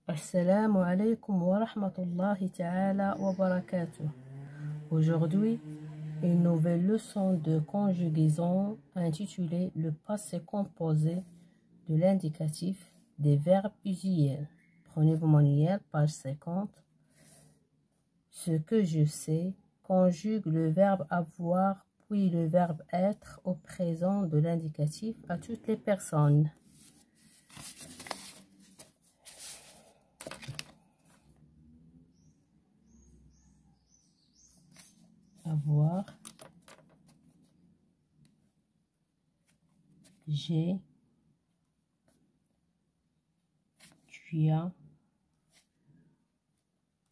Assalamu alaikum wa rahmatullahi ta'ala wa barakatuh. Aujourd'hui, une nouvelle leçon de conjugaison intitulée Le passé composé de l'indicatif des verbes usuels. Prenez-vous manuel, page 50. Ce que je sais conjugue le verbe avoir puis le verbe être au présent de l'indicatif à toutes les personnes. Avoir, j'ai, tu as,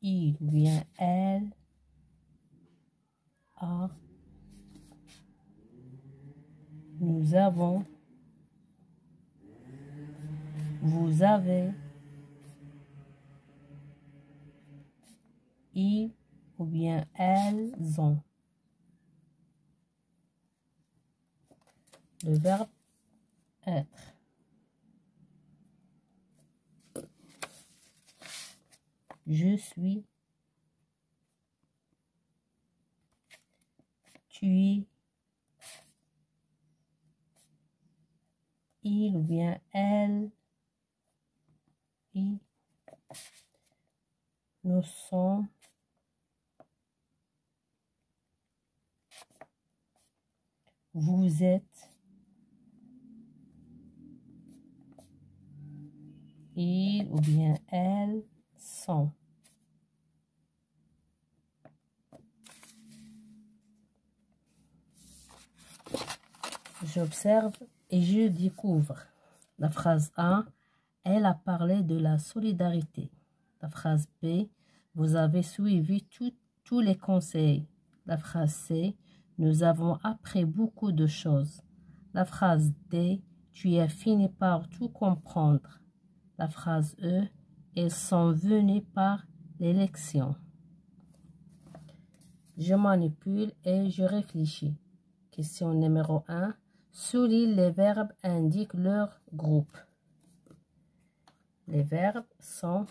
il ou bien elle a, nous avons, vous avez, ils ou bien elles ont. Le verbe être. Je suis, tu es, il ou bien elle, ils, nous sommes, vous êtes, ils ou bien elles sont. J'observe et je découvre. La phrase A, elle a parlé de la solidarité. La phrase B, vous avez suivi tous les conseils. La phrase C, nous avons appris beaucoup de choses. La phrase D, tu as fini par tout comprendre. La phrase E, ils sont venus par l'élection. Je manipule et je réfléchis. Question numéro 1. Souligne les verbes indiquent leur groupe. Les verbes sont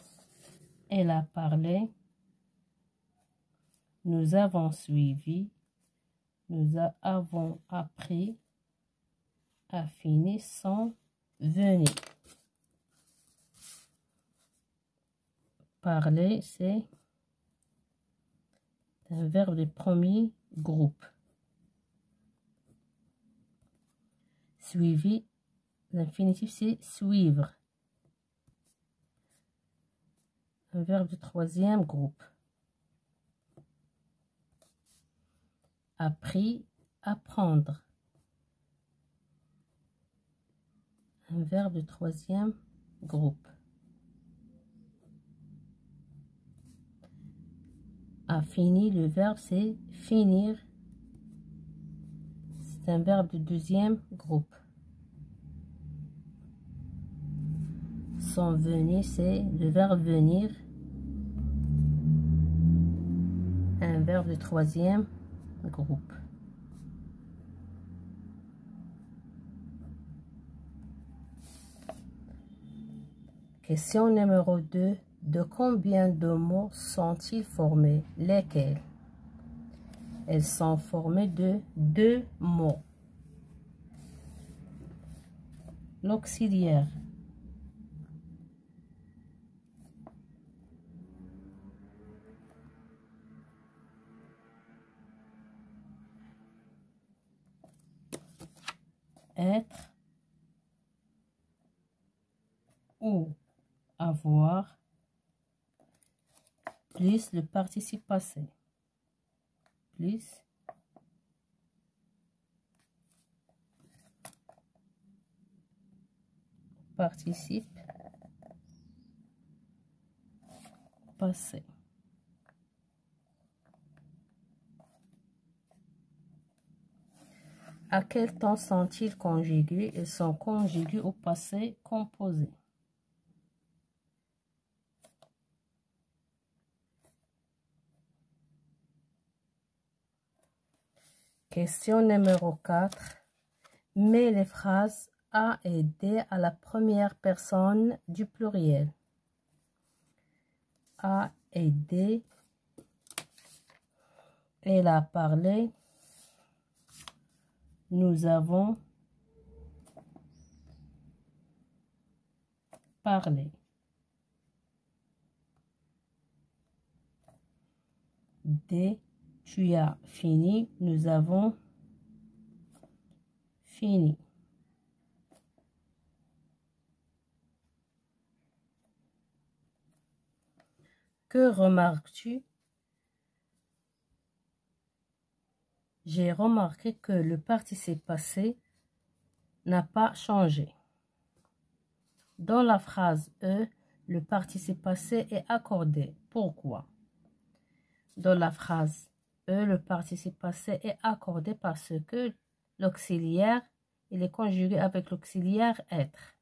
elle a parlé, nous avons suivi, nous avons appris, a fini, sont venus. Parler, c'est un verbe de premier groupe. Suivi, l'infinitif, c'est suivre. Un verbe de troisième groupe. Appris, apprendre. Un verbe de troisième groupe. A fini, le verbe c'est finir. C'est un verbe de deuxième groupe. Sont venus, c'est le verbe venir. Un verbe de troisième groupe. Question numéro 2. De combien de mots sont-ils formés? Lesquels? Elles sont formées de 2 mots. L'auxiliaire. Être ou avoir plus le participe passé. Plus participe passé. À quel temps sont-ils conjugués? Ils sont conjugués au passé composé. Question numéro 4. Mets les phrases A et D à la première personne du pluriel. a aidé. Elle a parlé. Nous avons parlé. D. Tu as fini. Nous avons fini. Que remarques-tu? J'ai remarqué que le participe passé n'a pas changé. Dans la phrase E, le participe passé est accordé. Pourquoi? Dans la phrase E, le participe passé est accordé parce que l'auxiliaire, il est conjugué avec l'auxiliaire être.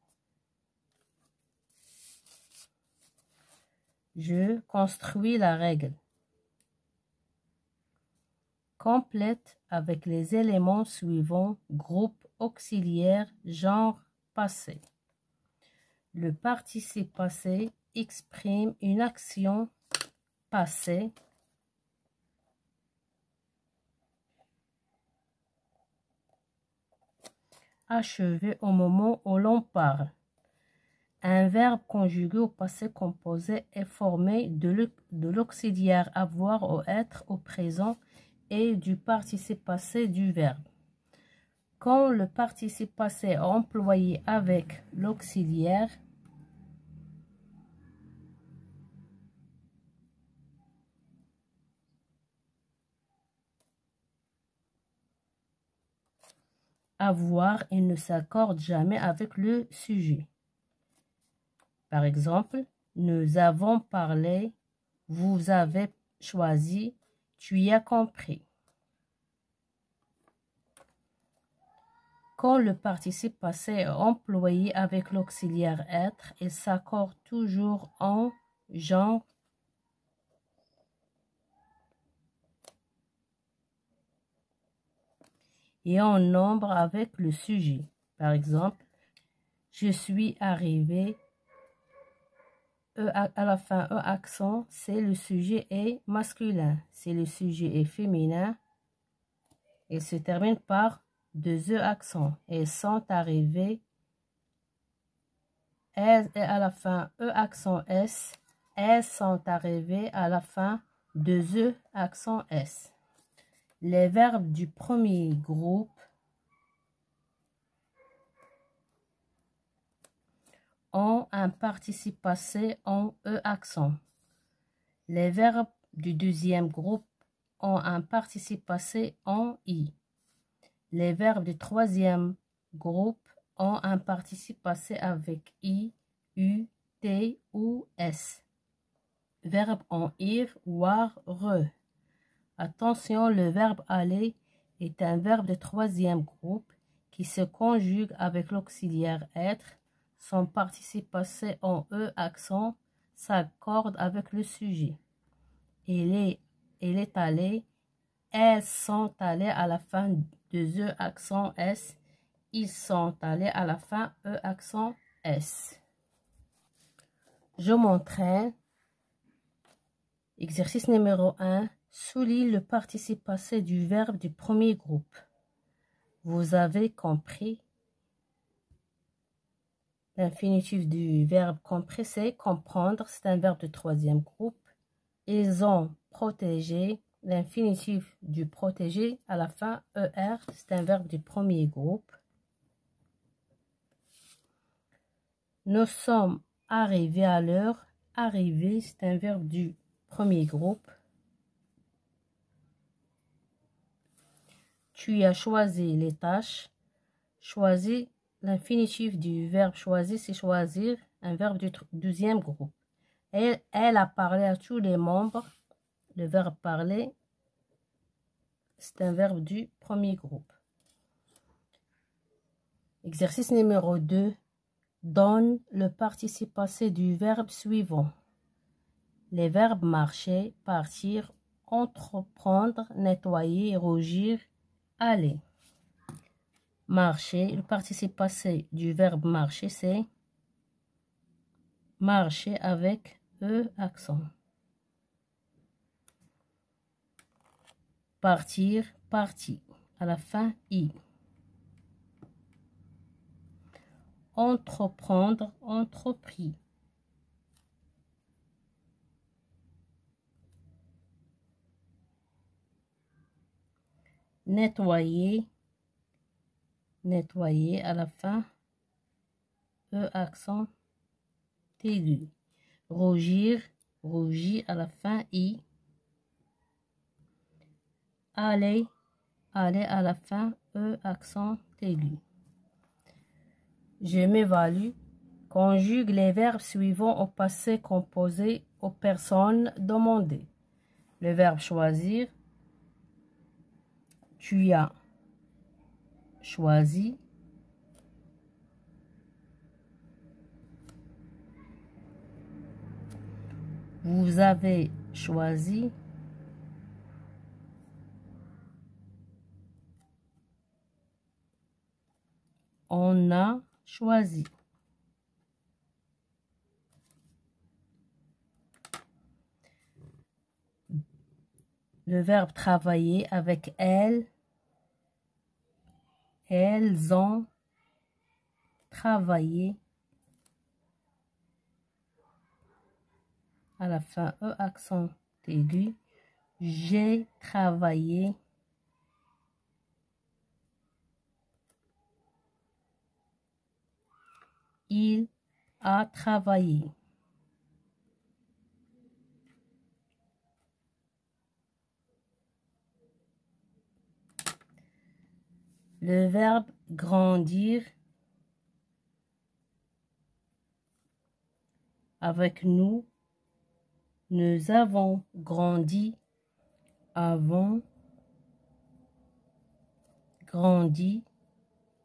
Je construis la règle. Complète avec les éléments suivants, groupe auxiliaire, genre passé. Le participe passé exprime une action passée achevée au moment où l'on parle. Un verbe conjugué au passé composé est formé de l'auxiliaire avoir ou être au présent et du participe passé du verbe. Quand le participe passé est employé avec l'auxiliaire, avoir, il ne s'accorde jamais avec le sujet. Par exemple, nous avons parlé, vous avez choisi, tu y as compris. Quand le participe passé est employé avec l'auxiliaire être, il s'accorde toujours en genre et en nombre avec le sujet. Par exemple, je suis arrivé, à la fin, E accent, c'est le sujet est masculin. Si le sujet est féminin, il se termine par deux E accents. Et sont arrivés, elles et à la fin, E accent S. Elles sont arrivées à la fin, deux E accent S. Les verbes du premier groupe ont un participe passé en E accent. Les verbes du deuxième groupe ont un participe passé en I. Les verbes du troisième groupe ont un participe passé avec I, U, T ou S. Verbe en ir, war, re. Attention, le verbe aller est un verbe de troisième groupe qui se conjugue avec l'auxiliaire être. Son participe passé en E accent s'accorde avec le sujet. Il est allé, elles sont allées à la fin de E accent S. Ils sont allés à la fin E accent S. Je m'entraîne. Exercice numéro 1. Souligne le participe passé du verbe du premier groupe. Vous avez compris. L'infinitif du verbe compris, c'est comprendre. C'est un verbe de troisième groupe. Ils ont protégé. L'infinitif du protégé à la fin, ER, c'est un verbe du premier groupe. Nous sommes arrivés à l'heure. Arriver, c'est un verbe du premier groupe. Tu as choisi les tâches. Choisir, l'infinitif du verbe choisir, c'est choisir, un verbe du deuxième groupe. Elle a parlé à tous les membres. Le verbe parler, c'est un verbe du premier groupe. Exercice numéro 2. Donne le participe passé du verbe suivant. Les verbes marcher, partir, entreprendre, nettoyer, rougir, aller. Marcher, le participe passé du verbe marcher, c'est marcher avec E accent. Partir, parti. À la fin, I. Entreprendre, entrepris. Nettoyer, nettoyer. À la fin, E accent aigu. Rougir, rougir. À la fin, I. Aller, aller. À la fin, E accent aigu. Je m'évalue. Conjugue les verbes suivants au passé composé aux personnes demandées. Le verbe choisir. Tu as choisi. Vous avez choisi. On a choisi. Le verbe travailler avec elles. Elles ont travaillé. À la fin, E accent aigu. J'ai travaillé. Il a travaillé. Le verbe grandir. Avec nous. Nous avons grandi. Avons grandi.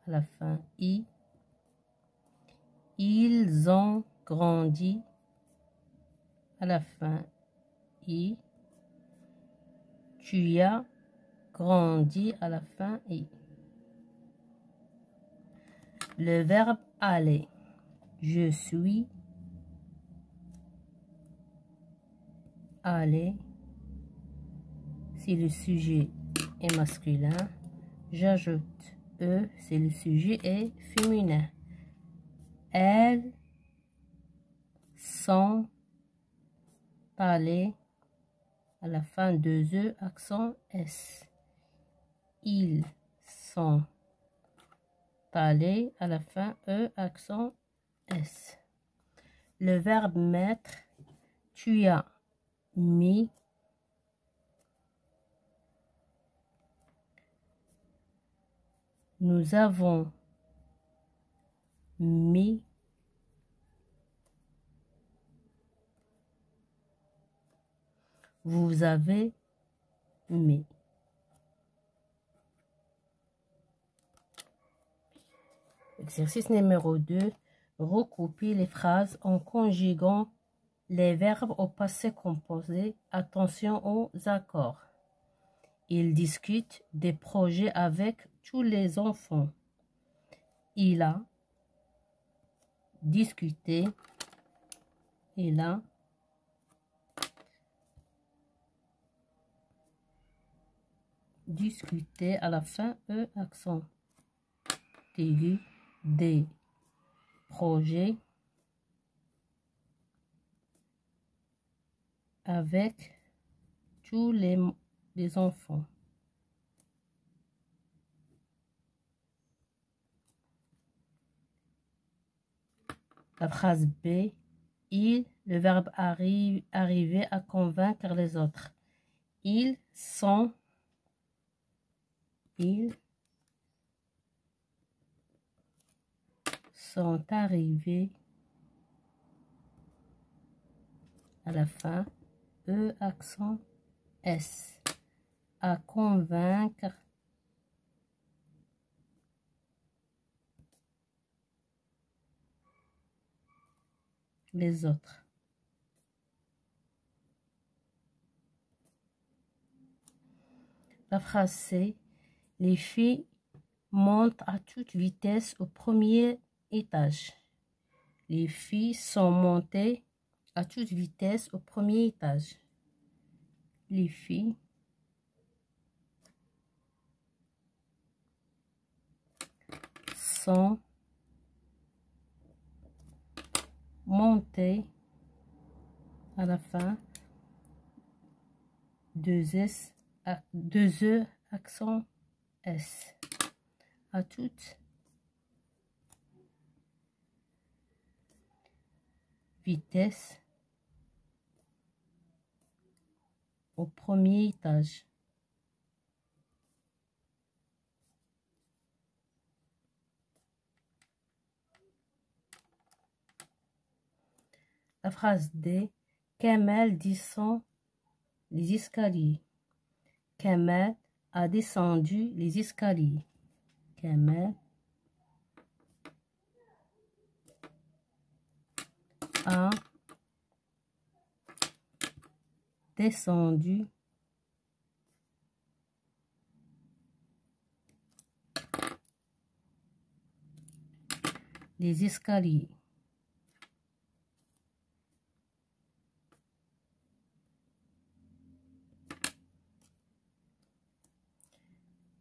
À la fin, I. Ils ont grandi. À la fin, I. Tu as grandi. À la fin, I. Le verbe aller. Je suis allé. Si le sujet est masculin, j'ajoute E si le sujet est féminin. Elles sont allées. À la fin, 2 E, accent S. Ils sont allés. À la fin, E, accent S. Le verbe mettre. Tu as mis. Nous avons mis. Vous avez mis. Exercice numéro 2. Recoupez les phrases en conjuguant les verbes au passé composé. Attention aux accords. Il discute des projets avec tous les enfants. Il a discuté. Il a discuté. À la fin, E accent aigu. Des projets avec tous les enfants. La phrase B. Le verbe arriver à convaincre les autres. Ils sont arrivés. À la fin, E accent S. À convaincre les autres. La phrase C. Les filles montent à toute vitesse au premier étage. Les filles sont montées à toute vitesse au premier étage. Les filles sont montés à la fin, deux E accent S. À toute vitesse au premier étage. La phrase D. Kamel descend les escaliers. Kamel a descendu les escaliers. Kamel a descendu les escaliers.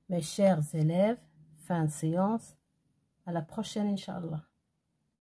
Mes chers élèves, fin de séance. À la prochaine, Inch'Allah.